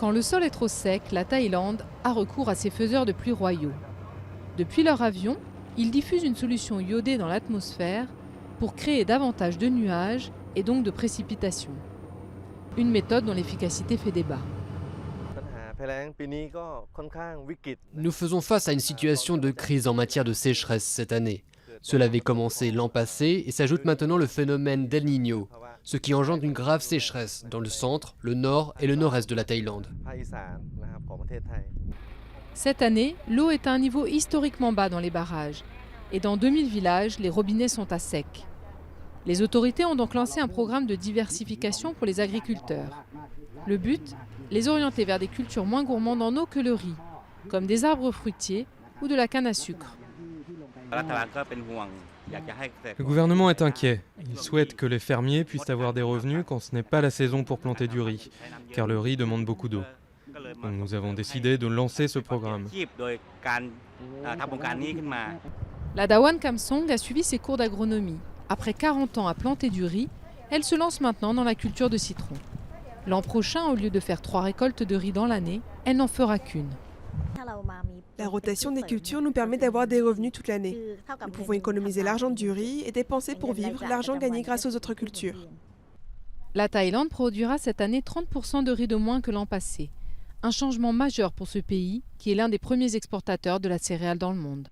Quand le sol est trop sec, la Thaïlande a recours à ses faiseurs de pluie royaux. Depuis leur avion, ils diffusent une solution iodée dans l'atmosphère pour créer davantage de nuages et donc de précipitations. Une méthode dont l'efficacité fait débat. Nous faisons face à une situation de crise en matière de sécheresse cette année. Cela avait commencé l'an passé et s'ajoute maintenant le phénomène d'El Niño, ce qui engendre une grave sécheresse dans le centre, le nord et le nord-est de la Thaïlande. Cette année, l'eau est à un niveau historiquement bas dans les barrages et dans 2000 villages, les robinets sont à sec. Les autorités ont donc lancé un programme de diversification pour les agriculteurs. Le but, les orienter vers des cultures moins gourmandes en eau que le riz, comme des arbres fruitiers ou de la canne à sucre. Le gouvernement est inquiet. Il souhaite que les fermiers puissent avoir des revenus quand ce n'est pas la saison pour planter du riz, car le riz demande beaucoup d'eau. Donc nous avons décidé de lancer ce programme. La Dawan Kamsong a suivi ses cours d'agronomie. Après 40 ans à planter du riz, elle se lance maintenant dans la culture de citron. L'an prochain, au lieu de faire 3 récoltes de riz dans l'année, elle n'en fera qu'une. La rotation des cultures nous permet d'avoir des revenus toute l'année. Nous pouvons économiser l'argent du riz et dépenser pour vivre l'argent gagné grâce aux autres cultures. La Thaïlande produira cette année 30% de riz de moins que l'an passé. Un changement majeur pour ce pays, qui est l'un des premiers exportateurs de la céréale dans le monde.